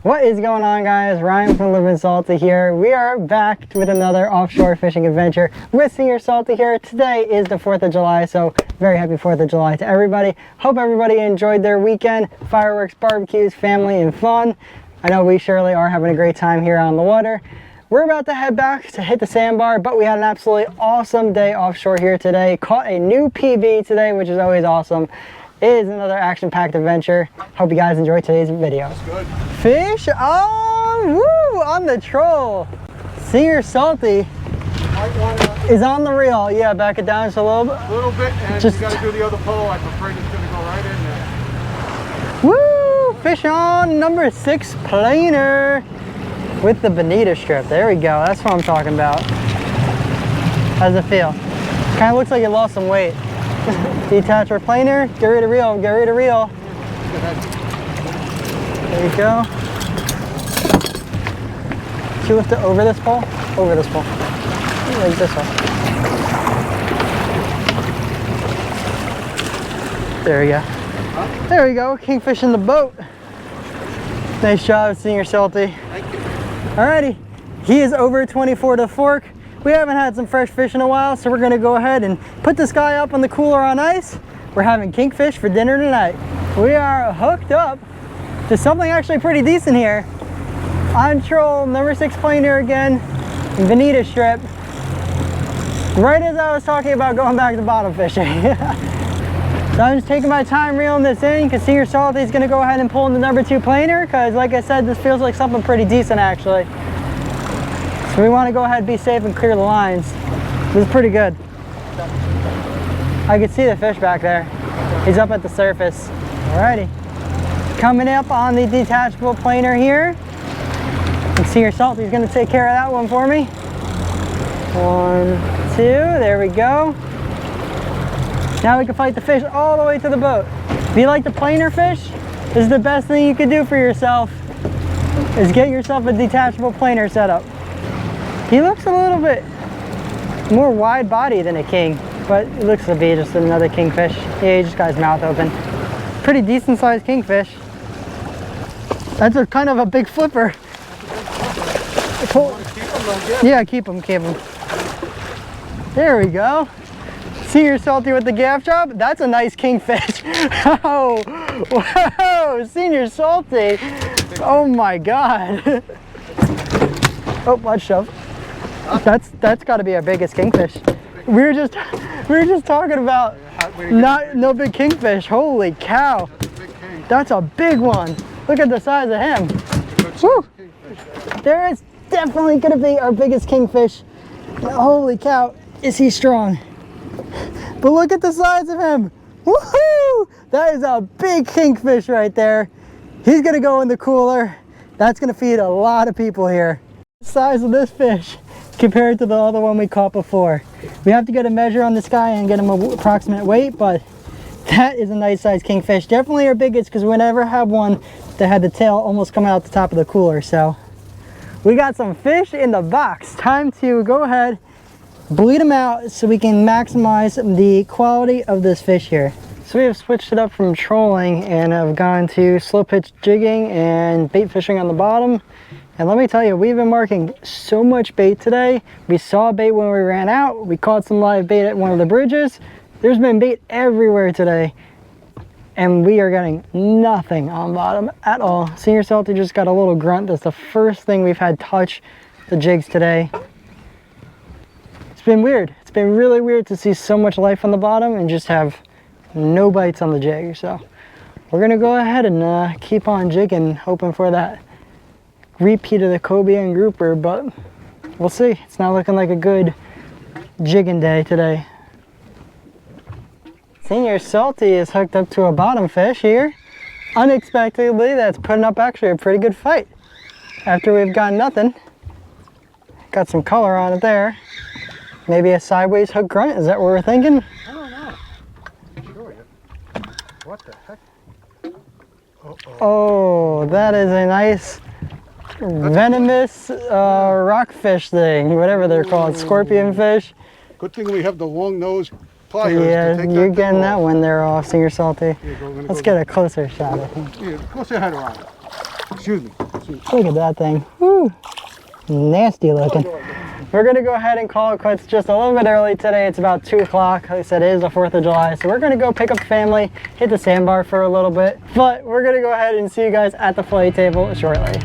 What is going on, guys? Ryan from Livin Salty here. We are back with another offshore fishing adventure with Senior Salty here. Today is the 4th of July, so very happy 4th of July to everybody. Hope everybody enjoyed their weekend. Fireworks, barbecues, family, and fun. I know we surely are having a great time here on the water. We're about to head back to hit the sandbar, but we had an absolutely awesome day offshore here today. Caught a new PB today, which is always awesome. It is another action-packed adventure. Hope you guys enjoy today's video. That's good. Fish on, woo, on the troll. Senior Salty is on the reel. Yeah, back it down just a little bit. A little bit, and you got to do the other pole. I'm afraid it's going to go right in there. Woo, fish on, number 6 planer with the bonita strip. There we go. That's what I'm talking about. How's it feel? Kind of looks like it lost some weight. Detach our planer, get rid of reel, get rid of reel. There you go. Can you lift it over this pole? Over this pole. Like this one. There we go. There we go, kingfish in the boat. Nice job, Senior Salty. Thank you. Alrighty, he is over 24 to the fork. We haven't had some fresh fish in a while, so we're gonna go ahead and put this guy up on the cooler on ice. We're having kingfish for dinner tonight. We are hooked up to something actually pretty decent here. On troll, number 6 planer again, bonita strip. Right as I was talking about going back to bottom fishing. So I'm just taking my time reeling this in because Senior Salty is gonna go ahead and pull in the number 2 planer because like I said, this feels like something pretty decent actually. So we want to go ahead and be safe and clear the lines. This is pretty good. I can see the fish back there. He's up at the surface. Alrighty. Coming up on the detachable planer here. And Senior Salty's going to take care of that one for me. 1, 2, there we go. Now we can fight the fish all the way to the boat. If you like the planer fish, this is the best thing you can do for yourself, is get yourself a detachable planer setup. He looks a little bit more wide body than a king, but it looks to be just another kingfish. Yeah, he just got his mouth open. Pretty decent sized kingfish. That's a kind of a big flipper. Yeah, keep him, keep him. There we go. Senior Salty with the gaff job. That's a nice kingfish. Oh, whoa, Senior Salty. Oh my God. Oh, watch shove. That's got to be our biggest kingfish. We were just talking about no big kingfish. Holy cow! That's a big one. Look at the size of him. Woo! There is definitely going to be our biggest kingfish. Holy cow! Is he strong? But look at the size of him. Woohoo! That is a big kingfish right there. He's going to go in the cooler. That's going to feed a lot of people here. The size of this fish compared to the other one we caught before. We have to get a measure on this guy and get him an approximate weight, but that is a nice sized kingfish. Definitely our biggest because we never had one that had the tail almost coming out the top of the cooler. So we got some fish in the box. Time to go ahead, bleed them out so we can maximize the quality of this fish here. So we have switched it up from trolling and have gone to slow pitch jigging and bait fishing on the bottom. And let me tell you, we've been marking so much bait today. We saw bait when we ran out. We caught some live bait at one of the bridges. There's been bait everywhere today. And we are getting nothing on bottom at all. Senior Salty just got a little grunt. That's the first thing we've had touch the jigs today. It's been weird. It's been really weird to see so much life on the bottom and just have no bites on the jig. So we're gonna go ahead and keep on jigging, hoping for that repeat of the cobia and grouper, but we'll see. It's not looking like a good jigging day today. Senior Salty is hooked up to a bottom fish here. Unexpectedly, that's putting up actually a pretty good fight. After we've got nothing. Got some color on it there. Maybe a sideways hook grunt, is that what we're thinking? I don't know. Sure. What the heck? Oh, that is a nice venomous rockfish thing, whatever they're called, scorpion fish. Good thing we have the long nose pliers. Yeah, to take you're that getting off. that one there off, Senior Salty. Here, Let's get a closer shot, I think. Yeah, close your head around it. Excuse me. Look at that thing. Woo. Nasty looking. We're gonna go ahead and call it quits just a little bit early today. It's about 2 o'clock. Like I said, it is the 4th of July. So we're gonna go pick up family, hit the sandbar for a little bit. But we're gonna go ahead and see you guys at the fillet table shortly.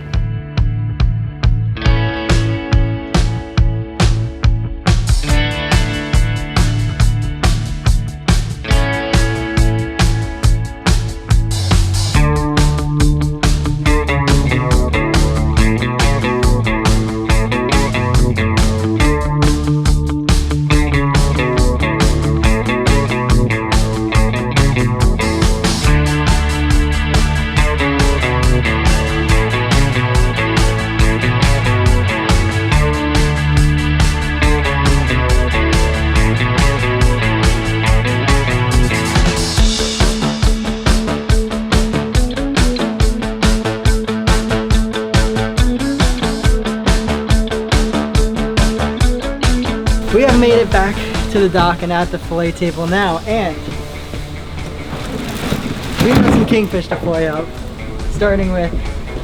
We have made it back to the dock and at the fillet table now, and we have some kingfish to fillet up, starting with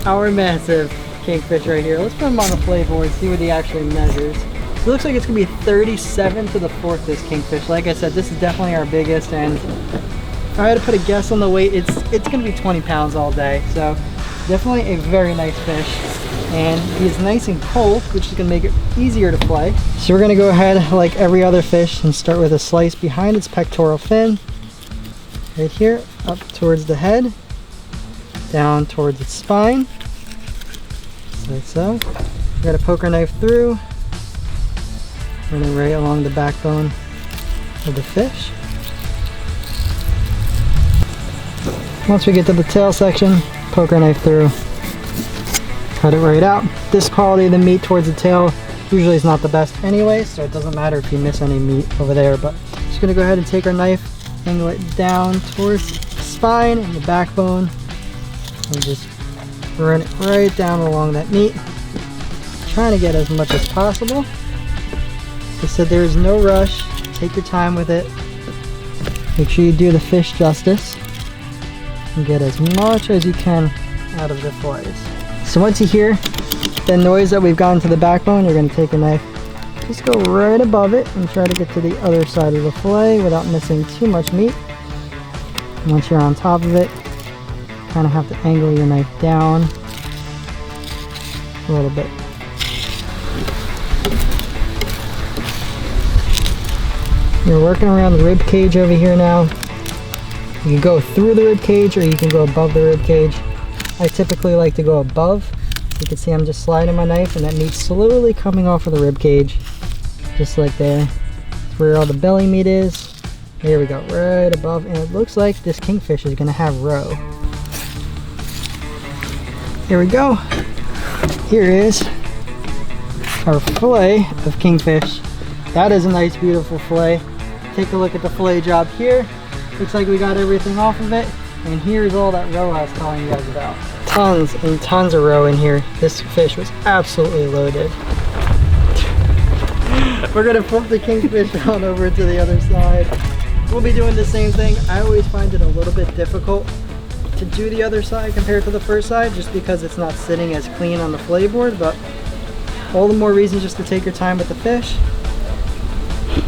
our massive kingfish right here. Let's put him on the fillet board, see what he actually measures. It looks like it's gonna be 37 to the 4th, this kingfish. Like I said, this is definitely our biggest, and if I had to put a guess on the weight, it's gonna be 20 pounds all day. So definitely a very nice fish. And he's nice and cold, which is gonna make it easier to fillet. So we're gonna go ahead, like every other fish, and start with a slice behind its pectoral fin. Right here, up towards the head, down towards its spine, just like so. We got a poker knife through, run it right along the backbone of the fish. Once we get to the tail section, poker knife through, cut it right out. This quality of the meat towards the tail usually is not the best anyway, so it doesn't matter if you miss any meat over there. But I'm just gonna go ahead and take our knife, angle it down towards the spine and the backbone, and just run it right down along that meat, trying to get as much as possible. Like I said, there is no rush. Take your time with it. Make sure you do the fish justice and get as much as you can out of the fillets. So once you hear the noise that we've gotten to the backbone, you're going to take a knife, just go right above it and try to get to the other side of the fillet without missing too much meat. And once you're on top of it, kind of have to angle your knife down a little bit. You're working around the rib cage over here now. You can go through the rib cage or you can go above the rib cage. I typically like to go above. You can see I'm just sliding my knife and that meat's slowly coming off of the rib cage, just like there. That's where all the belly meat is. There we go, right above. And it looks like this kingfish is gonna have roe. Here we go. Here is our fillet of kingfish. That is a nice, beautiful fillet. Take a look at the fillet job here. Looks like we got everything off of it. And here's all that roe I was telling you guys about. Tons and tons of roe in here. This fish was absolutely loaded. We're gonna flip the kingfish on over to the other side. We'll be doing the same thing. I always find it a little bit difficult to do the other side compared to the first side, just because it's not sitting as clean on the fillet board, but all the more reason just to take your time with the fish,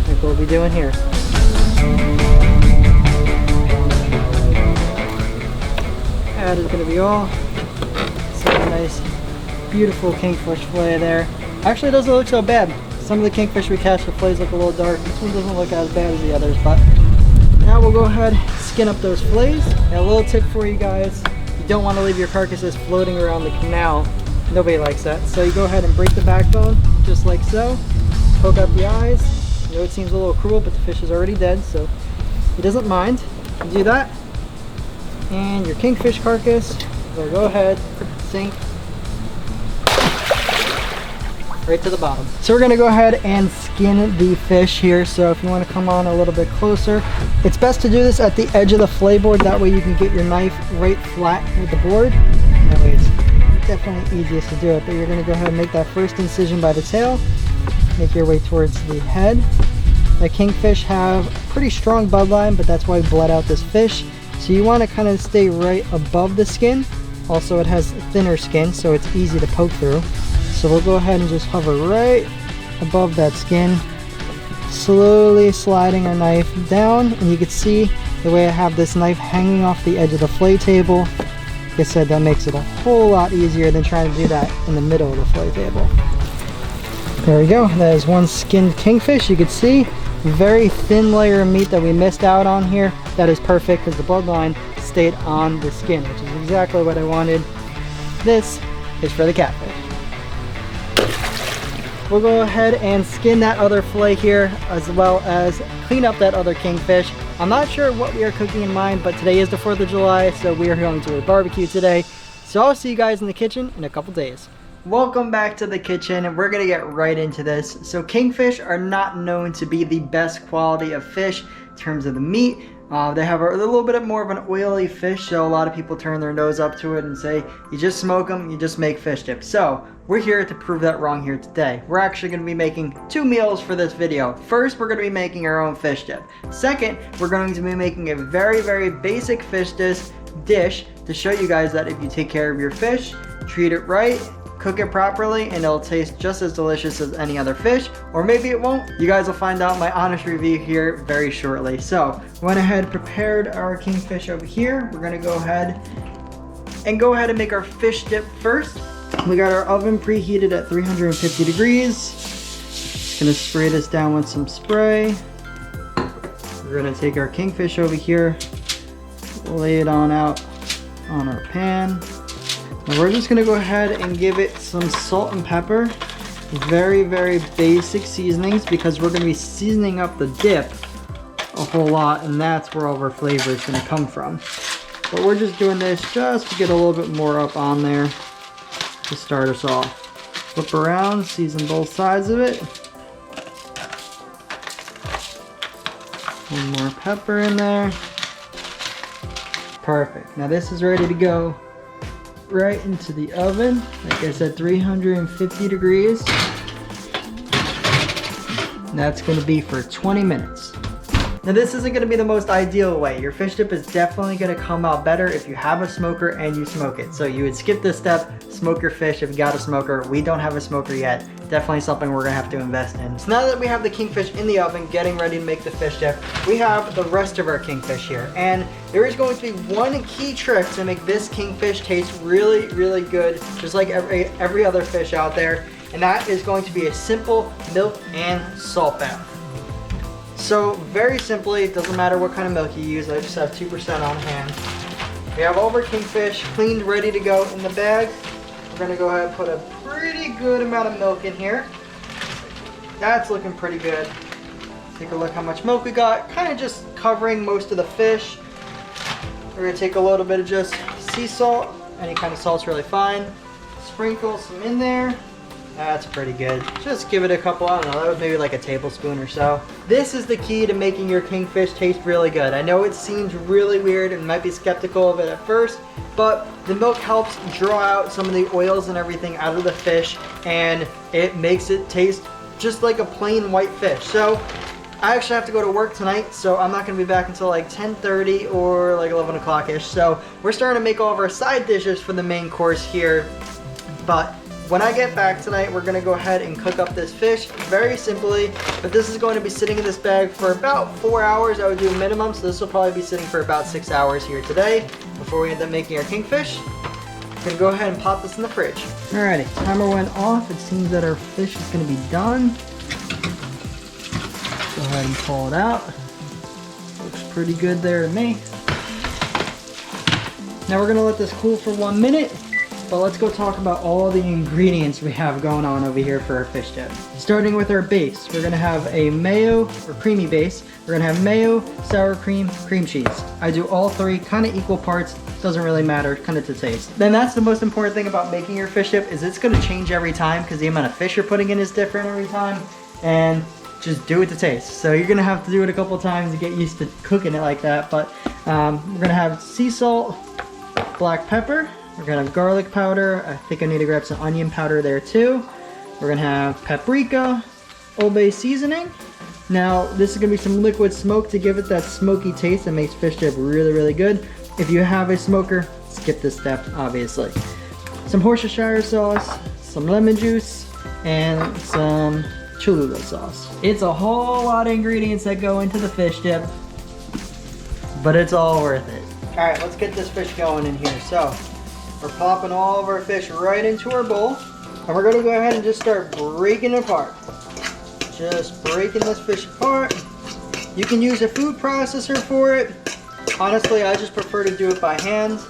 like we'll be doing here. That is going to be all. So nice, beautiful kingfish fillet there. Actually, it doesn't look so bad. Some of the kingfish we catch, the fillets look a little dark. This one doesn't look as bad as the others, but now we'll go ahead and skin up those fillets. And a little tip for you guys, you don't want to leave your carcasses floating around the canal. Nobody likes that. So you go ahead and break the backbone, just like so. Poke up the eyes. I know it seems a little cruel, but the fish is already dead, so he doesn't mind. You do that, and your kingfish carcass will go ahead, sink right to the bottom. So we're gonna go ahead and skin the fish here. So if you want to come on a little bit closer, it's best to do this at the edge of the fillet board. That way you can get your knife right flat with the board. That way it's definitely easiest to do it. But you're gonna go ahead and make that first incision by the tail. Make your way towards the head. The kingfish have pretty strong bloodline, but that's why we bled out this fish. So you want to kind of stay right above the skin, Also, it has thinner skin, so it's easy to poke through. So we'll go ahead and just hover right above that skin, slowly sliding our knife down, and you can see the way I have this knife hanging off the edge of the fillet table. Like I said, that makes it a whole lot easier than trying to do that in the middle of the fillet table. There we go. That is one skinned kingfish. You can see very thin layer of meat that we missed out on here. That is perfect because the bloodline stayed on the skin, which is exactly what I wanted. This is for the catfish. We'll go ahead and skin that other fillet here, as well as clean up that other kingfish. I'm not sure what we are cooking in mind, but today is the 4th of July, so we are going to a barbecue today. So I'll see you guys in the kitchen in a couple days. Welcome back to the kitchen, and we're gonna get right into this. So kingfish are not known to be the best quality of fish in terms of the meat. They have a little bit more of an oily fish, so a lot of people turn their nose up to it and say, you just smoke them, you just make fish dip. So we're here to prove that wrong here today. We're actually going to be making 2 meals for this video. First, we're going to be making our own fish dip. Second, we're going to be making a very basic fish dish to show you guys that if you take care of your fish, treat it right, cook it properly, and it'll taste just as delicious as any other fish, or maybe it won't. You guys will find out my honest review here very shortly. So went ahead, prepared our kingfish over here. We're gonna go ahead and make our fish dip first. We got our oven preheated at 350 degrees. Just gonna spray this down with some spray. We're gonna take our kingfish over here, lay it on out on our pan. And we're just gonna go ahead and give it some salt and pepper. Very basic seasonings, because we're gonna be seasoning up the dip a whole lot, and that's where all of our flavor is gonna come from. But we're just doing this just to get a little bit more up on there to start us off. Flip around, season both sides of it. One more pepper in there. Perfect. Now this is ready to go right into the oven. Like I said, 350 degrees. And that's going to be for 20 minutes. Now this isn't going to be the most ideal way. Your fish dip is definitely going to come out better if you have a smoker and you smoke it. So you would skip this step, smoke your fish if you got a smoker. We don't have a smoker yet. Definitely something we're going to have to invest in. So now that we have the kingfish in the oven getting ready to make the fish dip, we have the rest of our kingfish here. And there is going to be one key trick to make this kingfish taste really good, just like every other fish out there. And that is going to be a simple milk and salt bath. So very simply, it doesn't matter what kind of milk you use. I just have 2% on hand. We have all of our kingfish cleaned, ready to go in the bag. We're gonna go ahead and put a pretty good amount of milk in here. That's looking pretty good. Take a look how much milk we got, kind of just covering most of the fish. We're gonna take a little bit of just sea salt. Any kind of salt's really fine. Sprinkle some in there. That's pretty good. Just give it a couple, I don't know, that was maybe like a tablespoon or so. This is the key to making your kingfish taste really good. I know it seems really weird and might be skeptical of it at first, but the milk helps draw out some of the oils and everything out of the fish, and it makes it taste just like a plain white fish. So I actually have to go to work tonight, so I'm not gonna be back until like 10:30 or like 11 o'clock-ish. So we're starting to make all of our side dishes for the main course here, but when I get back tonight, we're gonna go ahead and cook up this fish very simply, but this is going to be sitting in this bag for about 4 hours. I would do a minimum, so this will probably be sitting for about 6 hours here today before we end up making our kingfish. We're gonna go ahead and pop this in the fridge. Alrighty, timer went off. It seems that our fish is gonna be done. Go ahead and pull it out. Looks pretty good there to me. Now we're gonna let this cool for 1 minute. But let's go talk about all the ingredients we have going on over here for our fish dip. Starting with our base, we're gonna have a mayo or creamy base. We're gonna have mayo, sour cream, cream cheese. I do all three kind of equal parts. Doesn't really matter, kind of to taste. Then that's the most important thing about making your fish dip is it's gonna change every time because the amount of fish you're putting in is different every time. And just do it to taste. So you're gonna have to do it a couple times to get used to cooking it like that. But we're gonna have sea salt, black pepper. We're gonna have garlic powder. I think I need to grab some onion powder there too. We're gonna have paprika, Old Bay seasoning. Now this is gonna be some liquid smoke to give it that smoky taste that makes fish dip really good. If you have a smoker, skip this step, obviously. Some Worcestershire sauce, some lemon juice, and some Cholula sauce. It's a whole lot of ingredients that go into the fish dip, but it's all worth it. All right, let's get this fish going in here. So we're popping all of our fish right into our bowl, and we're gonna go ahead and just start breaking it apart. Just breaking this fish apart. You can use a food processor for it. Honestly, I just prefer to do it by hand.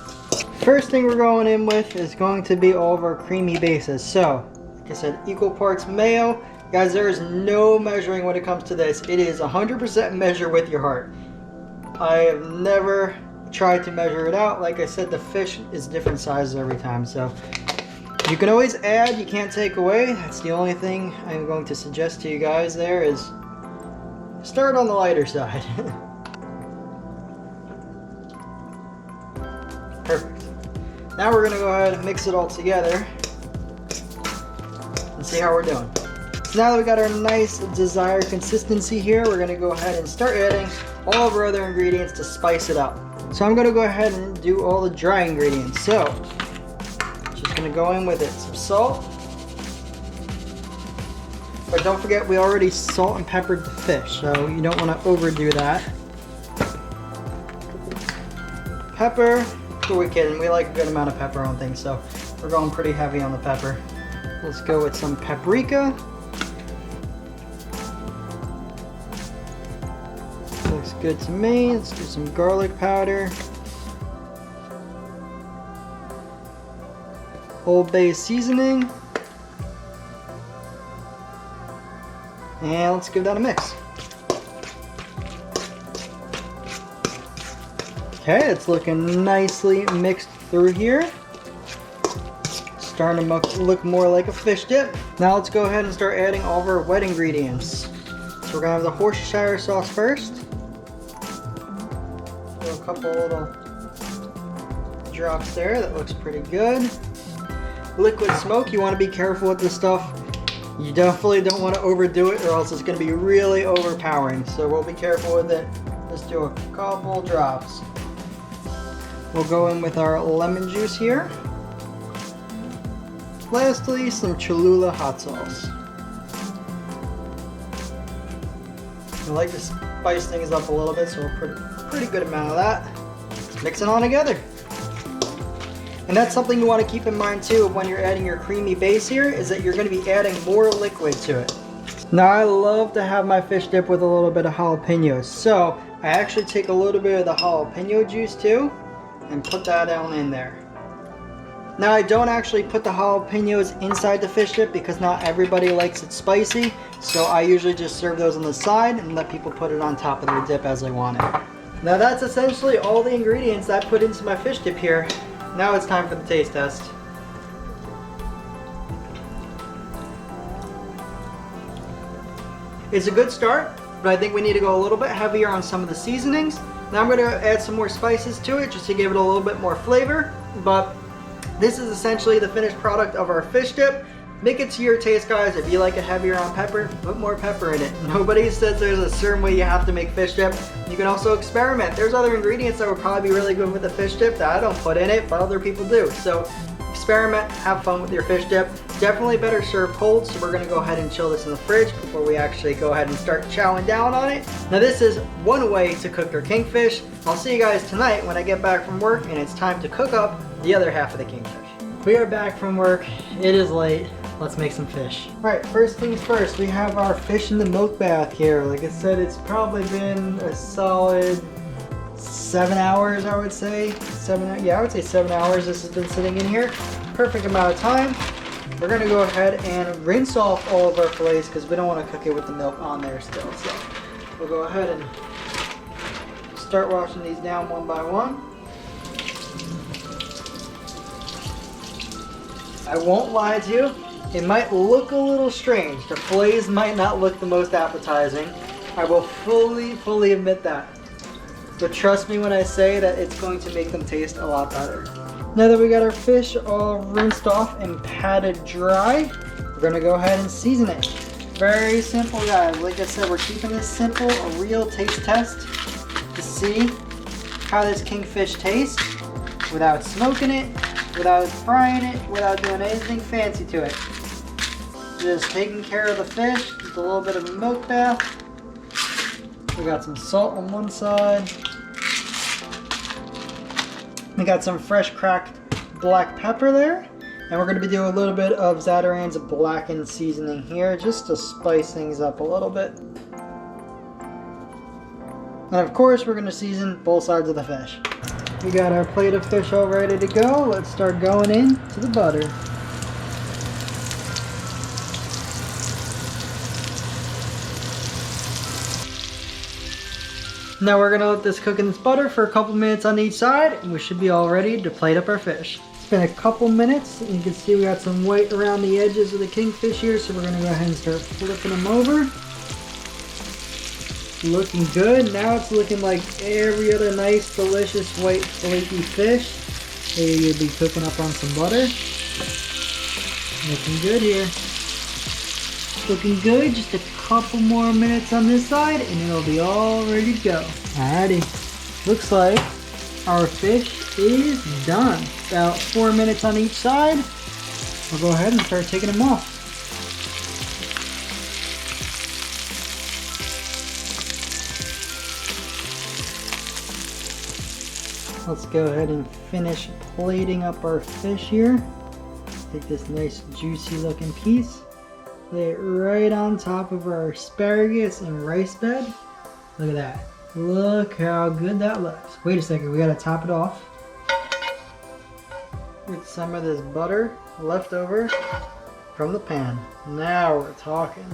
First thing we're going in with is going to be all of our creamy bases. So, like I said, equal parts mayo. Guys, there is no measuring when it comes to this. It is 100% measure with your heart. I have never tried to measure it out. Like I said, the fish is different sizes every time. So, you can always add, you can't take away. That's the only thing I'm going to suggest to you guys there is start on the lighter side. Perfect. Now we're gonna go ahead and mix it all together and see how we're doing. So now that we got our nice desired consistency here, we're gonna go ahead and start adding all of our other ingredients to spice it up. So I'm gonna go ahead and do all the dry ingredients. So, just gonna go in with it. Some salt. But don't forget, we already salt and peppered the fish, so you don't wanna overdo that. Pepper. Who are we kidding? We like a good amount of pepper on things, so we're going pretty heavy on the pepper. Let's go with some paprika. Looks good to me. Let's do some garlic powder. Old Bay seasoning. And let's give that a mix. Okay, it's looking nicely mixed through here. Starting to look more like a fish dip. Now let's go ahead and start adding all of our wet ingredients. So we're gonna have the Worcestershire sauce first. Do a couple little drops there, that looks pretty good. Liquid smoke, you wanna be careful with this stuff. You definitely don't wanna overdo it or else it's gonna be really overpowering. So we'll be careful with it. Let's do a couple drops. We'll go in with our lemon juice here. Lastly, some Cholula hot sauce. I like to spice things up a little bit, so a pretty good amount of that. Let's mix it on together. And that's something you want to keep in mind too when you're adding your creamy base here, is that you're going to be adding more liquid to it. Now I love to have my fish dip with a little bit of jalapenos, so I actually take a little bit of the jalapeno juice too and put that down in there. Now I don't actually put the jalapenos inside the fish dip because not everybody likes it spicy, so I usually just serve those on the side and let people put it on top of their dip as they want it. Now that's essentially all the ingredients I put into my fish dip here. Now it's time for the taste test. It's a good start, but I think we need to go a little bit heavier on some of the seasonings. Now I'm going to add some more spices to it just to give it a little bit more flavor, but this is essentially the finished product of our fish dip. Make it to your taste, guys. If you like it heavier on pepper, put more pepper in it. Nobody says there's a certain way you have to make fish dip. You can also experiment. There's other ingredients that would probably be really good with the fish dip that I don't put in it, but other people do. So experiment, have fun with your fish dip. Definitely better served cold, so we're gonna go ahead and chill this in the fridge before we actually go ahead and start chowing down on it. Now this is one way to cook your kingfish. I'll see you guys tonight when I get back from work and it's time to cook up the other half of the kingfish. We are back from work. It is late. Let's make some fish. All right, first things first, we have our fish in the milk bath here. Like I said, it's probably been a solid 7 hours, I would say. I would say 7 hours this has been sitting in here. Perfect amount of time. We're gonna go ahead and rinse off all of our fillets because we don't want to cook it with the milk on there still. So we'll go ahead and start washing these down one by one. I won't lie to you, it might look a little strange. The fillets might not look the most appetizing. I will fully admit that. But trust me when I say that it's going to make them taste a lot better. Now that we got our fish all rinsed off and patted dry, we're gonna go ahead and season it. Very simple, guys. Like I said, we're keeping this simple, a real taste test to see how this kingfish tastes. without smoking it, without frying it, without doing anything fancy to it. Just taking care of the fish with a little bit of a milk bath. We got some salt on one side. We got some fresh cracked black pepper there. And we're going to be doing a little bit of Zatarain's blackened seasoning here just to spice things up a little bit. And of course we're going to season both sides of the fish. We got our plate of fish all ready to go. Let's start going into the butter. Now we're gonna let this cook in this butter for a couple minutes on each side, and we should be all ready to plate up our fish. It's been a couple minutes, and you can see we got some white around the edges of the kingfish here, so we're gonna go ahead and start flipping them over. Looking good. Now it's looking like every other nice, delicious, white, flaky fish. Maybe you'll be cooking up on some butter. Looking good here. Looking good. Just a couple more minutes on this side and it'll be all ready to go. Alrighty. Looks like our fish is done. About 4 minutes on each side. We'll go ahead and start taking them off. Let's go ahead and finish plating up our fish here. Take this nice juicy looking piece. Lay it right on top of our asparagus and rice bed. Look at that. Look how good that looks. Wait a second, we gotta top it off with some of this butter left over from the pan. Now we're talking.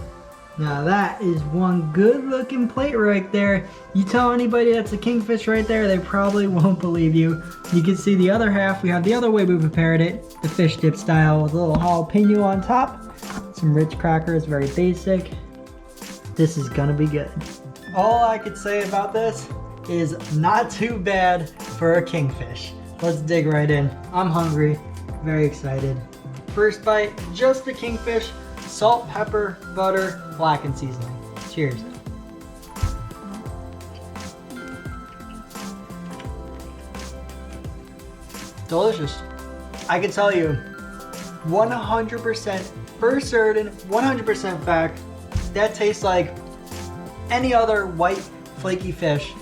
Now that is one good looking plate right there. You tell anybody that's a kingfish right there, they probably won't believe you. You can see the other half, we have the other way we prepared it, the fish dip style with a little jalapeno on top. Some rich crackers, very basic. This is gonna be good. All I could say about this is not too bad for a kingfish. Let's dig right in. I'm hungry, very excited. First bite, just the kingfish, salt, pepper, butter, blackened seasoning. Cheers. Delicious. I can tell you, 100% for certain, 100% fact, that tastes like any other white flaky fish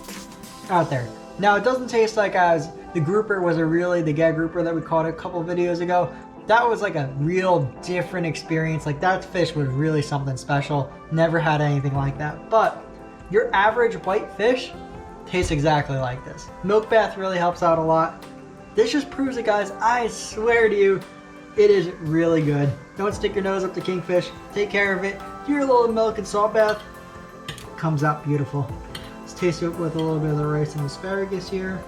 out there. Now it doesn't taste like as the grouper was the gag grouper that we caught a couple videos ago. That was like a real different experience. Like that fish was really something special. Never had anything like that. But your average white fish tastes exactly like this. Milk bath really helps out a lot. This just proves it, guys. I swear to you, it is really good. Don't stick your nose up to kingfish. Take care of it. Do your little milk and salt bath. Comes out beautiful. Let's taste it with a little bit of the rice and asparagus here.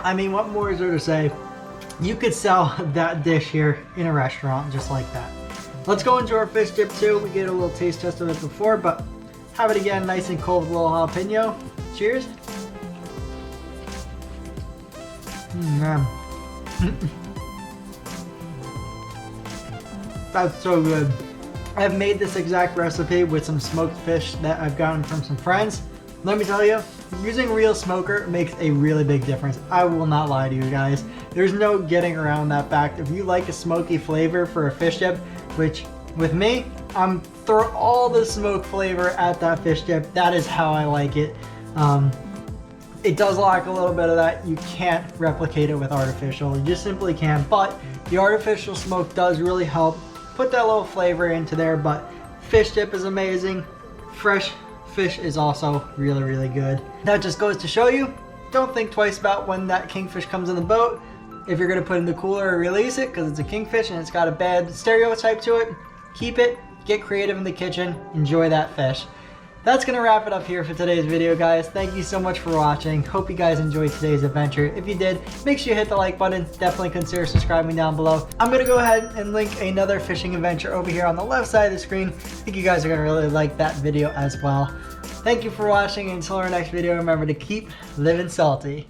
I mean, what more is there to say? You could sell that dish here in a restaurant just like that. Let's go into our fish dip too. We get a little taste test of it before, but have it again nice and cold with a little jalapeno. Cheers. Man. That's so good. I've made this exact recipe with some smoked fish that I've gotten from some friends. Let me tell you, using real smoker makes a really big difference. I will not lie to you guys. There's no getting around that fact. If you like a smoky flavor for a fish dip, which with me, I'm throw all the smoke flavor at that fish dip. That is how I like it. It does lack a little bit of that. You can't replicate it with artificial. You just simply can't. But the artificial smoke does really help put that little flavor into there. But fish dip is amazing. Fresh fish is also really, really good. That just goes to show you, don't think twice about when that kingfish comes in the boat. If you're gonna put it in the cooler or release it because it's a kingfish and it's got a bad stereotype to it, keep it, get creative in the kitchen, enjoy that fish. That's gonna wrap it up here for today's video, guys. Thank you so much for watching. Hope you guys enjoyed today's adventure. If you did, make sure you hit the like button. Definitely consider subscribing down below. I'm gonna go ahead and link another fishing adventure over here on the left side of the screen. I think you guys are gonna really like that video as well. Thank you for watching, and until our next video, remember to keep living salty.